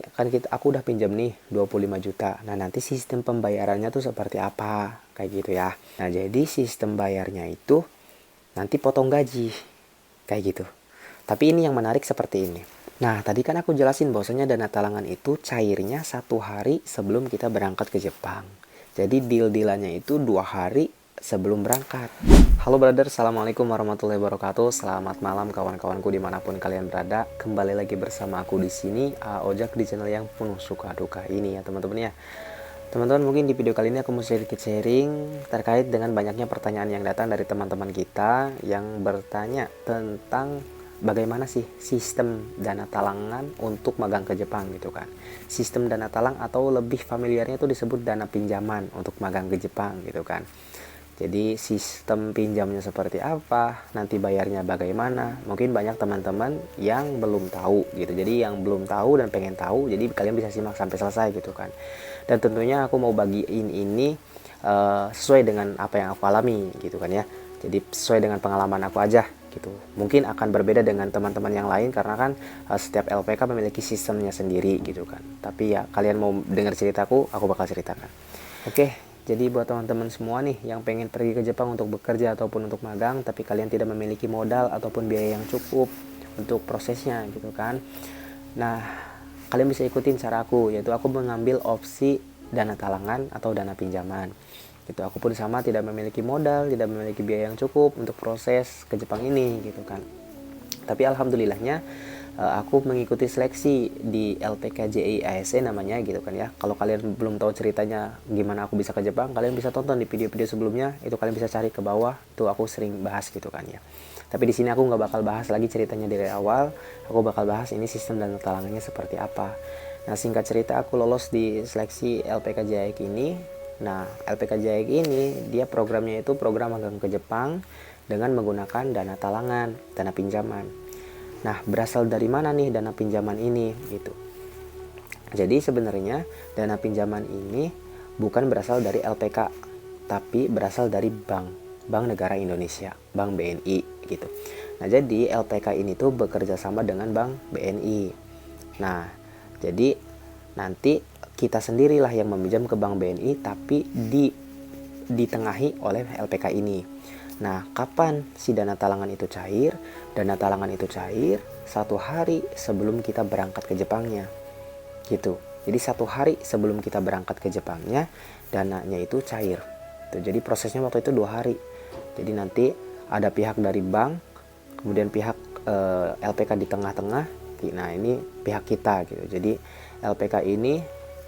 kan aku udah pinjam nih 25 juta. Nah, nanti sistem pembayarannya tuh seperti apa? Kayak gitu ya. Nah, jadi sistem bayarnya itu nanti potong gaji. Kayak gitu. Tapi ini yang menarik seperti ini. Nah, tadi kan aku jelasin bahwasanya dana talangan itu cairnya 1 hari sebelum kita berangkat ke Jepang. Jadi deal-dealannya itu 2 hari sebelum berangkat. Halo brother, assalamualaikum warahmatullahi wabarakatuh. Selamat malam kawan-kawanku dimanapun kalian berada. Kembali lagi bersama aku di sini, Ojak, di channel yang penuh suka duka ini ya teman-teman ya. Teman-teman, mungkin di video kali ini aku mau sedikit sharing terkait dengan banyaknya pertanyaan yang datang dari teman-teman kita yang bertanya tentang bagaimana sih sistem dana talangan untuk magang ke Jepang gitu kan. Sistem dana talang atau lebih familiarnya itu disebut dana pinjaman untuk magang ke Jepang gitu kan. Jadi sistem pinjamnya seperti apa, nanti bayarnya bagaimana. Mungkin banyak teman-teman yang belum tahu gitu. Jadi yang belum tahu dan pengen tahu, jadi kalian bisa simak sampai selesai gitu kan. Dan tentunya aku mau bagiin ini sesuai dengan apa yang aku alami gitu kan ya. Jadi sesuai dengan pengalaman aku aja gitu. Mungkin akan berbeda dengan teman-teman yang lain karena kan setiap LPK memiliki sistemnya sendiri gitu kan. Tapi ya kalian mau dengar ceritaku, aku bakal ceritakan. Oke, jadi buat teman-teman semua nih yang pengen pergi ke Jepang untuk bekerja ataupun untuk magang, tapi kalian tidak memiliki modal ataupun biaya yang cukup untuk prosesnya gitu kan. Nah, kalian bisa ikutin cara aku, yaitu aku mengambil opsi dana talangan atau dana pinjaman. Gitu, aku pun sama tidak memiliki modal, tidak memiliki biaya yang cukup untuk proses ke Jepang ini gitu kan. Tapi alhamdulillahnya aku mengikuti seleksi di LPKJI ASE namanya gitu kan ya. Kalau kalian belum tahu ceritanya gimana aku bisa ke Jepang, kalian bisa tonton di video-video sebelumnya, itu kalian bisa cari ke bawah, tuh aku sering bahas gitu kan ya. Tapi di sini aku nggak bakal bahas lagi ceritanya dari awal, aku bakal bahas ini sistem dan talangannya seperti apa. Nah, singkat cerita aku lolos di seleksi LPKJI ini. Nah, LPKJI ini dia programnya itu program magang ke Jepang dengan menggunakan dana talangan, dana pinjaman. Nah, berasal dari mana nih dana pinjaman ini gitu. Jadi sebenarnya dana pinjaman ini bukan berasal dari LPK, tapi berasal dari Bank Negara Indonesia, Bank BNI gitu. Nah, jadi LPK ini tuh bekerja sama dengan Bank BNI. Nah, jadi nanti kita sendirilah yang meminjam ke Bank BNI tapi ditengahi oleh LPK ini. Nah, kapan si dana talangan itu cair? Dana talangan itu cair 1 hari sebelum kita berangkat ke Jepangnya. Gitu. Jadi 1 hari sebelum kita berangkat ke Jepangnya, dananya itu cair. Tuh, jadi prosesnya waktu itu 2 hari. Jadi nanti ada pihak dari bank, kemudian pihak LPK di tengah-tengah. Nah, ini pihak kita gitu. Jadi LPK ini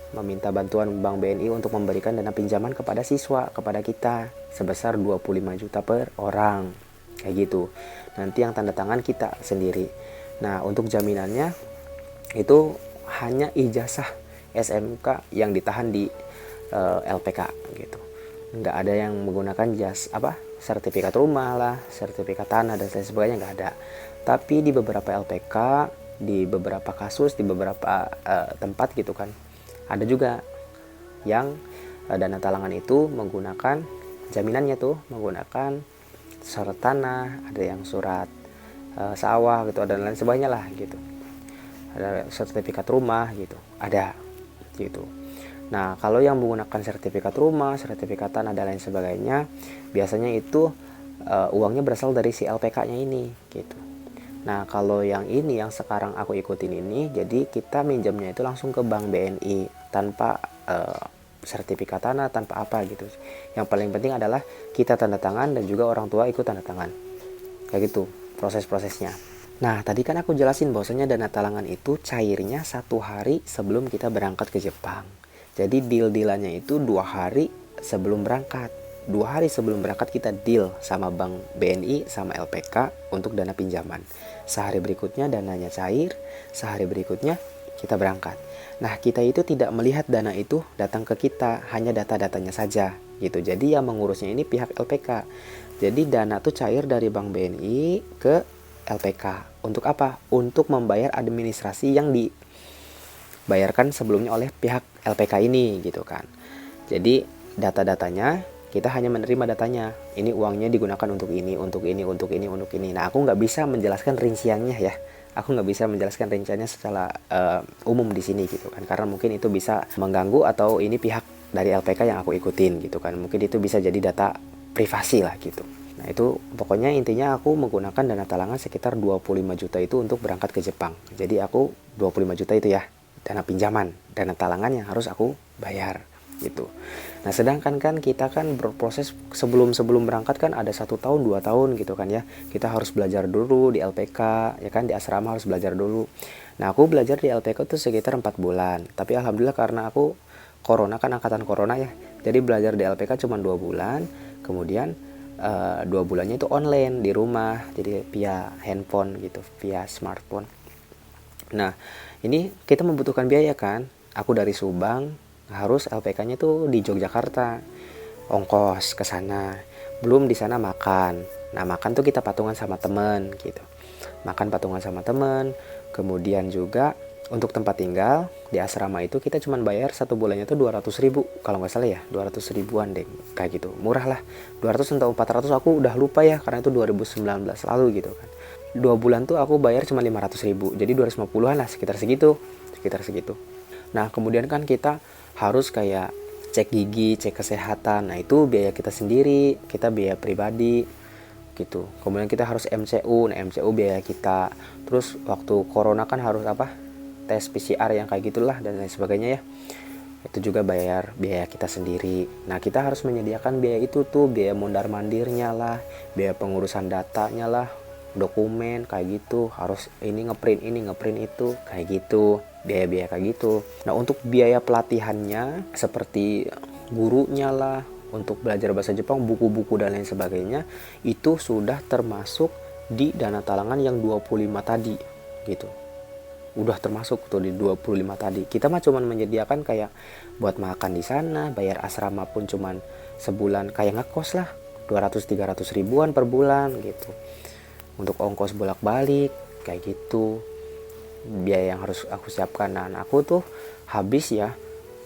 meminta bantuan Bank BNI untuk memberikan dana pinjaman kepada siswa, kepada kita sebesar 25 juta per orang. Kayak gitu. Nanti yang tanda tangan kita sendiri. Nah, untuk jaminannya itu hanya ijazah SMK yang ditahan di LPK gitu. Nggak ada yang menggunakan sertifikat rumah lah, sertifikat tanah dan lain sebagainya, nggak ada. Tapi di beberapa LPK, di beberapa kasus, di beberapa tempat gitu kan, ada juga yang dana talangan itu menggunakan jaminannya tuh menggunakan surat tanah, ada yang surat sawah gitu, dan lain sebagainya lah gitu. Ada sertifikat rumah gitu, ada gitu. Nah, kalau yang menggunakan sertifikat rumah, sertifikat tanah dan lain sebagainya, biasanya itu uangnya berasal dari si LPK-nya ini gitu. Nah, kalau yang ini yang sekarang aku ikutin ini, jadi kita minjamnya itu langsung ke Bank BNI tanpa sertifikat tanah, tanpa apa gitu. Yang paling penting adalah kita tanda tangan dan juga orang tua ikut tanda tangan. Kayak gitu proses-prosesnya. Nah, tadi kan aku jelasin bahwasanya dana talangan itu cairnya 1 hari sebelum kita berangkat ke Jepang. Jadi deal-dealannya itu 2 hari sebelum berangkat. 2 hari sebelum berangkat kita deal sama Bank BNI sama LPK untuk dana pinjaman. Sehari berikutnya dananya cair, sehari berikutnya kita berangkat. Nah, kita itu tidak melihat dana itu datang ke kita, hanya data-datanya saja gitu. Jadi yang mengurusnya ini pihak LPK. Jadi dana tuh cair dari Bank BNI ke LPK. Untuk apa? Untuk membayar administrasi yang dibayarkan sebelumnya oleh pihak LPK ini gitu kan. Jadi data-datanya kita hanya menerima datanya. Ini uangnya digunakan untuk ini, untuk ini, untuk ini, untuk ini. Nah, aku nggak bisa menjelaskan rinciannya ya. aku nggak bisa menjelaskan rinciannya secara umum di sini gitu kan, karena mungkin itu bisa mengganggu atau ini pihak dari LPK yang aku ikutin gitu kan, mungkin itu bisa jadi data privasi lah gitu. Nah itu pokoknya intinya aku menggunakan dana talangan sekitar 25 juta itu untuk berangkat ke Jepang. Jadi aku 25 juta itu ya dana pinjaman, dana talangan yang harus aku bayar gitu. Nah sedangkan kan kita kan berproses sebelum berangkat kan ada 1 tahun 2 tahun gitu kan ya, kita harus belajar dulu di LPK ya kan, di asrama harus belajar dulu. Nah aku belajar di LPK tuh sekitar 4 bulan, tapi alhamdulillah karena aku corona kan, angkatan corona ya, jadi belajar di LPK cuma 2 bulan, kemudian 2 bulannya itu online di rumah, jadi via handphone gitu, via smartphone. Nah ini kita membutuhkan biaya kan, aku dari Subang harus LPK-nya tuh di Yogyakarta, ongkos ke sana, belum di sana makan. Nah makan tuh kita patungan sama temen gitu, makan patungan sama temen. Kemudian juga untuk tempat tinggal di asrama itu kita cuma bayar 1 bulannya tuh 200.000 kalau nggak salah ya, 200 ribuan deh kayak gitu, murah lah, 200 atau 400 aku udah lupa ya, karena itu 2019 lalu gitu kan. 2 bulan tuh aku bayar cuma 500.000, jadi 250-an lah, sekitar segitu. Nah kemudian kan kita harus kayak cek gigi, cek kesehatan, nah itu biaya kita sendiri, kita biaya pribadi gitu. Kemudian kita harus MCU, nah MCU biaya kita. Terus waktu corona kan harus apa, tes PCR yang kayak gitulah dan lain sebagainya ya, itu juga biaya kita sendiri. Nah kita harus menyediakan biaya itu tuh, biaya mondar mandirnya lah, biaya pengurusan datanya lah, dokumen kayak gitu, harus ini ngeprint itu kayak gitu, biaya kayak gitu. Nah untuk biaya pelatihannya seperti gurunya lah, untuk belajar bahasa Jepang, buku-buku dan lain sebagainya, itu sudah termasuk di dana talangan yang 25 tadi gitu. Udah termasuk tuh di 25 tadi. Kita mah cuman menyediakan kayak buat makan di sana, bayar asrama pun cuman sebulan kayak ngekos lah, 200-300 ribuan per bulan gitu. Untuk ongkos bolak-balik kayak gitu. Biaya yang harus aku siapkan. Nah, aku tuh habis ya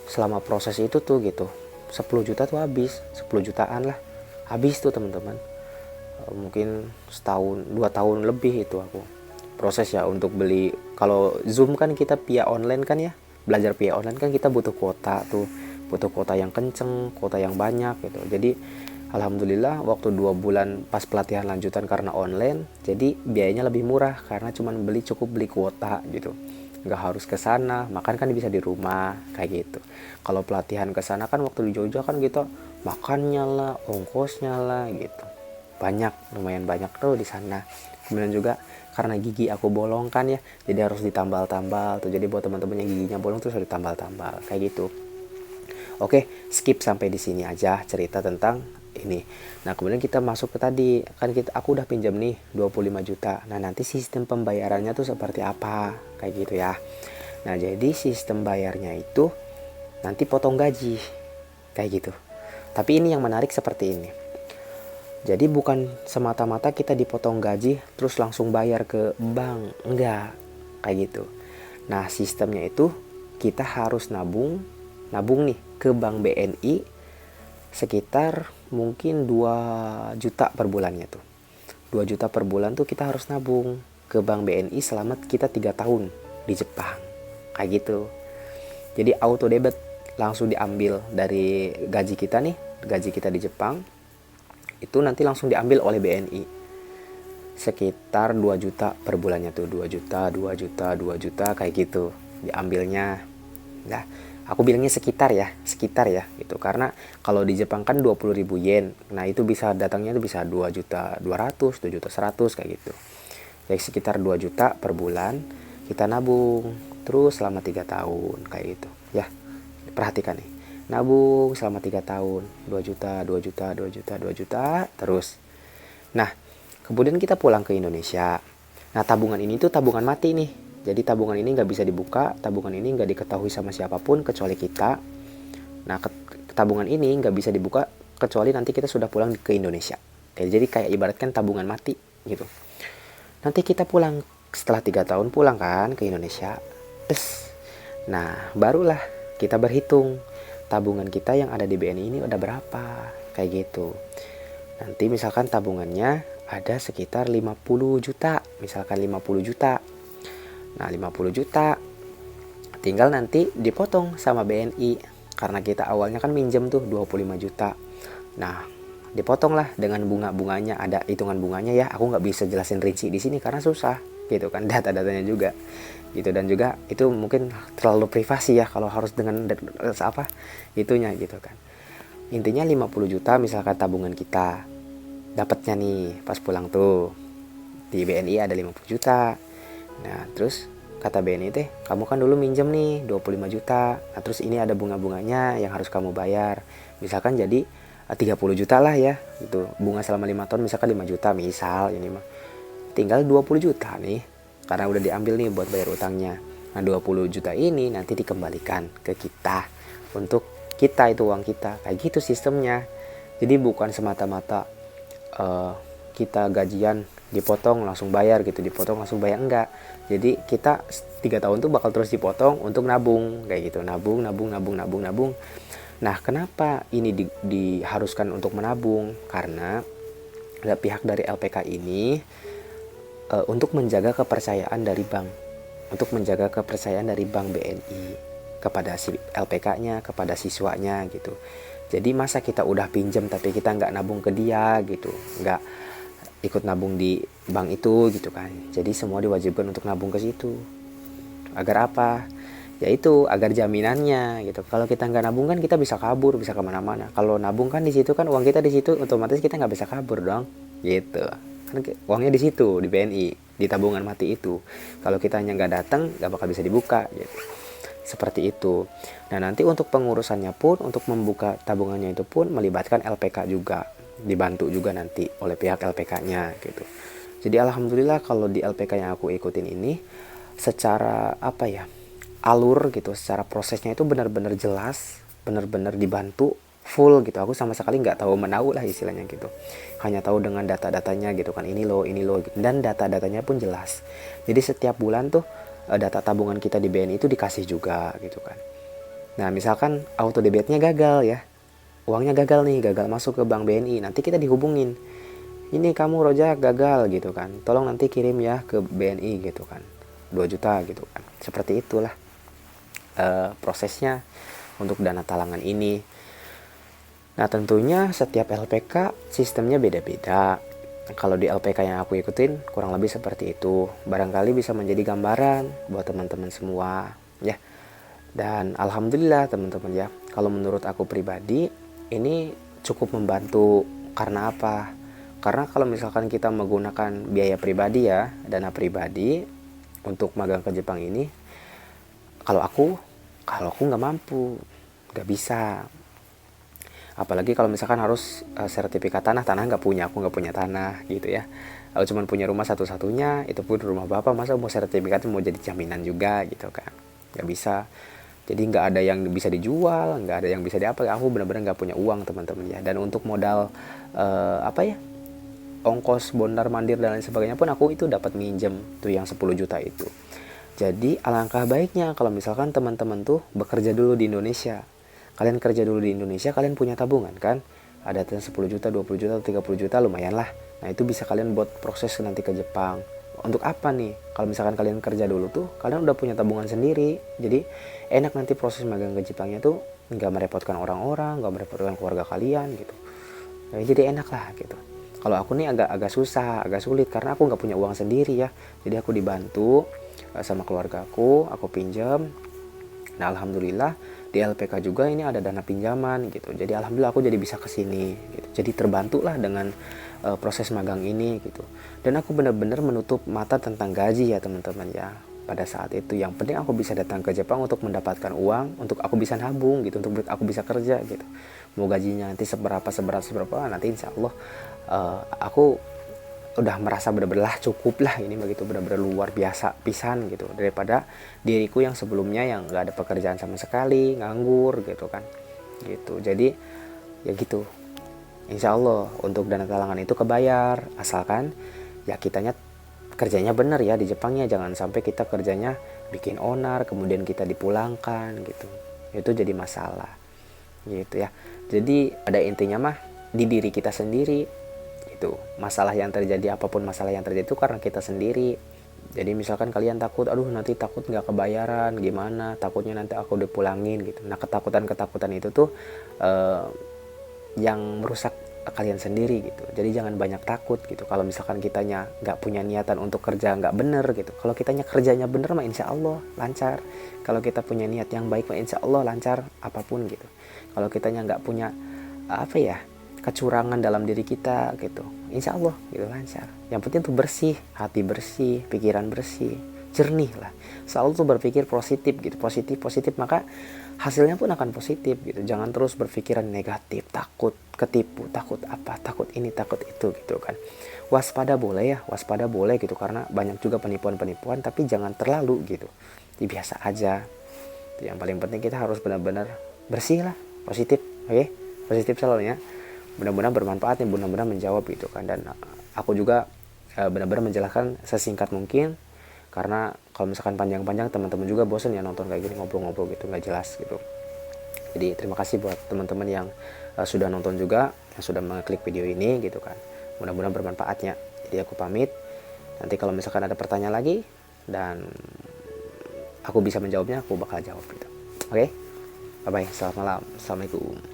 selama proses itu tuh gitu. 10 juta tuh habis, 10 jutaan lah. Habis tuh teman-teman. Mungkin setahun, 2 tahun lebih itu aku proses ya untuk beli. Kalau Zoom kan kita via online kan ya, belajar via online kan kita butuh kuota tuh, butuh kuota yang kenceng, kuota yang banyak gitu. Jadi alhamdulillah waktu 2 bulan pas pelatihan lanjutan karena online, jadi biayanya lebih murah karena cuman cukup beli kuota gitu, nggak harus ke sana, makan kan bisa di rumah kayak gitu. Kalau pelatihan ke sana kan waktu di Jogja kan kita makannya lah, ongkosnya lah gitu, lumayan banyak tuh di sana. Kemudian juga karena gigi aku bolong kan ya, jadi harus ditambal-tambal tuh. Jadi buat teman-teman yang giginya bolong terus harus ditambal-tambal kayak gitu. Oke, skip sampai di sini aja cerita tentang ini. Nah kemudian kita masuk ke tadi kan, aku udah pinjam nih 25 juta. Nah nanti sistem pembayarannya tuh seperti apa kayak gitu ya. Nah jadi sistem bayarnya itu nanti potong gaji kayak gitu. Tapi ini yang menarik seperti ini. Jadi bukan semata-mata kita dipotong gaji terus langsung bayar ke bank, enggak kayak gitu. Nah sistemnya itu kita harus nabung nih ke bank BNI sekitar mungkin 2 juta per bulannya tuh. 2 juta per bulan tuh kita harus nabung ke bank BNI selama kita 3 tahun di Jepang kayak gitu. Jadi auto debit langsung diambil dari gaji kita nih, gaji kita di Jepang itu nanti langsung diambil oleh BNI sekitar 2 juta per bulannya tuh, 2 juta kayak gitu diambilnya. Nah aku bilangnya sekitar ya gitu, karena kalau di Jepang kan 20.000 yen, nah itu bisa datangnya tuh bisa 2.200.000, 2.100.000 kayak gitu. Jadi sekitar 2 juta per bulan kita nabung terus selama 3 tahun kayak gitu ya. Perhatikan nih, nabung selama 3 tahun 2 juta terus. Nah kemudian kita pulang ke Indonesia. Nah tabungan ini tuh tabungan mati nih, jadi tabungan ini nggak bisa dibuka, tabungan ini nggak diketahui sama siapapun kecuali kita. Nah tabungan ini nggak bisa dibuka kecuali nanti kita sudah pulang ke Indonesia. Jadi kayak ibaratkan tabungan mati gitu. Nanti kita pulang setelah 3 tahun pulang kan ke Indonesia. Nah barulah kita berhitung tabungan kita yang ada di BNI ini udah berapa kayak gitu. Nanti misalkan tabungannya ada sekitar 50 juta, misalkan 50 juta. Nah 50 juta tinggal nanti dipotong sama BNI, karena kita awalnya kan minjem tuh 25 juta. Nah dipotong lah dengan bunga-bunganya, ada hitungan bunganya ya, aku nggak bisa jelasin rinci di sini karena susah gitu kan, data-datanya juga gitu. Dan juga itu mungkin terlalu privasi ya kalau harus dengan apa itunya gitu kan. Intinya 50 juta misalkan tabungan kita, dapatnya nih pas pulang tuh di BNI ada 50 juta. Nah terus kata BNI teh, kamu kan dulu minjem nih 25 juta, nah terus ini ada bunga-bunganya yang harus kamu bayar, misalkan jadi 30 juta lah ya gitu, bunga selama 5 tahun misalkan 5 juta misal, ini mah tinggal 20 juta nih karena udah diambil nih buat bayar utangnya. Nah 20 juta ini nanti dikembalikan ke kita untuk kita, itu uang kita, kayak gitu sistemnya. Jadi bukan semata-mata kita gajian dipotong langsung bayar gitu, dipotong langsung bayar, enggak. Jadi kita 3 tahun tuh bakal terus dipotong untuk nabung kayak gitu, nabung. Nah kenapa ini diharuskan untuk menabung, karena ada pihak dari LPK ini untuk menjaga kepercayaan dari bank, untuk menjaga kepercayaan dari bank BNI kepada si LPK-nya, kepada siswanya gitu. Jadi masa kita udah pinjam tapi kita nggak nabung ke dia gitu, nggak ikut nabung di bank itu gitu kan. Jadi semua diwajibkan untuk nabung ke situ. Agar apa? Yaitu agar jaminannya gitu. Kalau kita nggak nabung kan kita bisa kabur, bisa kemana-mana. Kalau nabung kan di situ kan uang kita di situ, otomatis kita nggak bisa kabur dong. Gitu. Kan uangnya di situ di BNI, di tabungan mati itu. Kalau kita hanya nggak datang, nggak bakal bisa dibuka. Gitu. Seperti itu. Nah nanti untuk pengurusannya pun, untuk membuka tabungannya itu pun melibatkan LPK juga, dibantu juga nanti oleh pihak LPK-nya gitu. Jadi alhamdulillah kalau di LPK yang aku ikutin ini secara apa ya, alur gitu, secara prosesnya itu benar-benar jelas, benar-benar dibantu full gitu. Aku sama sekali nggak tahu menahu lah istilahnya gitu, hanya tahu dengan data-datanya gitu kan, ini loh gitu. Dan data-datanya pun jelas. Jadi setiap bulan tuh data tabungan kita di BNI itu dikasih juga gitu kan. Nah misalkan auto debitnya gagal ya, uangnya gagal nih, gagal masuk ke bank BNI, nanti kita dihubungin, ini kamu Rojak gagal gitu kan, tolong nanti kirim ya ke BNI gitu kan, 2 juta gitu kan. Seperti itulah prosesnya untuk dana talangan ini. Nah tentunya setiap LPK sistemnya beda-beda. Kalau di LPK yang aku ikutin kurang lebih seperti itu. Barangkali bisa menjadi gambaran buat teman-teman semua ya. Dan alhamdulillah teman-teman ya, kalau menurut aku pribadi ini cukup membantu. Karena apa? Karena kalau misalkan kita menggunakan biaya pribadi ya, dana pribadi untuk magang ke Jepang ini, kalau aku nggak mampu, nggak bisa. Apalagi kalau misalkan harus sertifikat tanah nggak punya, aku nggak punya tanah gitu ya. Aku cuma punya rumah satu-satunya, itu pun rumah bapak, masa mau sertifikatnya mau jadi jaminan juga gitu kan, nggak bisa. Jadi nggak ada yang bisa dijual, nggak ada yang bisa diapa, aku benar-benar nggak punya uang teman-teman ya. Dan untuk modal apa ya, ongkos bondar mandir dan lain sebagainya pun aku itu dapat minjem tuh yang 10 juta itu. Jadi alangkah baiknya kalau misalkan teman-teman tuh bekerja dulu di Indonesia. Kalian kerja dulu di Indonesia, kalian punya tabungan kan? Ada 10 juta, 20 juta, 30 juta lumayan lah. Nah itu bisa kalian buat proses nanti ke Jepang. Untuk apa nih? Kalau misalkan kalian kerja dulu tuh, kalian udah punya tabungan sendiri. Jadi enak nanti proses magang ke Jepangnya tuh nggak merepotkan orang-orang, nggak merepotkan keluarga kalian gitu. Nah, jadi enak lah gitu. Kalau aku nih agak susah, agak sulit karena aku nggak punya uang sendiri ya. Jadi aku dibantu sama keluarga aku pinjam. Nah alhamdulillah di LPK juga ini ada dana pinjaman gitu. Jadi alhamdulillah aku jadi bisa kesini gitu. Jadi terbantu lah dengan proses magang ini gitu. Dan aku benar-benar menutup mata tentang gaji ya teman-teman ya. Pada saat itu yang penting aku bisa datang ke Jepang untuk mendapatkan uang, untuk aku bisa nabung gitu, untuk aku bisa kerja gitu. Mau gajinya nanti seberapa nanti insya Allah aku udah merasa benar-benar cukup lah ini begitu, benar-benar luar biasa pisan gitu, daripada diriku yang sebelumnya yang nggak ada pekerjaan sama sekali, nganggur gitu kan gitu. Jadi ya gitu, insya Allah untuk dana talangan itu kebayar, asalkan ya kitanya kerjanya bener ya di Jepangnya, jangan sampai kita kerjanya bikin onar kemudian kita dipulangkan gitu, itu jadi masalah gitu ya. Jadi ada intinya mah di diri kita sendiri itu, masalah yang terjadi, apapun masalah yang terjadi itu karena kita sendiri Jadi misalkan kalian takut, aduh nanti takut nggak kebayaran, gimana, takutnya nanti aku dipulangin gitu. Nah ketakutan-ketakutan itu tuh yang merusak kalian sendiri gitu. Jadi jangan banyak takut gitu. Kalau misalkan kitanya nggak punya niatan untuk kerja nggak bener gitu. Kalau kitanya kerjanya bener mah insya Allah lancar. Kalau kita punya niat yang baik mah insya Allah lancar apapun gitu. Kalau kitanya nggak punya apa ya, kecurangan dalam diri kita gitu, insya Allah gitu lancar. Yang penting tuh bersih, hati bersih, pikiran bersih, jernih lah. Selalu tuh berpikir positif gitu, positif positif, maka hasilnya pun akan positif gitu. Jangan terus berpikiran negatif, takut ketipu, takut apa, takut ini, takut itu gitu kan. Waspada boleh ya, waspada boleh gitu, karena banyak juga penipuan-penipuan, tapi jangan terlalu gitu. Jadi biasa aja. Yang paling penting kita harus benar-benar bersih lah, positif, oke? Positif selalu ya. Benar-benar bermanfaat nih, benar-benar menjawab gitu kan. Dan aku juga benar-benar menjelaskan sesingkat mungkin, karena kalau misalkan panjang-panjang teman-teman juga bosan ya nonton kayak gini ngobrol-ngobrol gitu nggak jelas gitu. Jadi terima kasih buat teman-teman yang sudah nonton juga, yang sudah mengklik video ini gitu kan. Mudah-mudahan bermanfaatnya. Jadi aku pamit. Nanti kalau misalkan ada pertanyaan lagi dan aku bisa menjawabnya, aku bakal jawab gitu. Oke? Bye bye. Selamat malam. Assalamualaikum.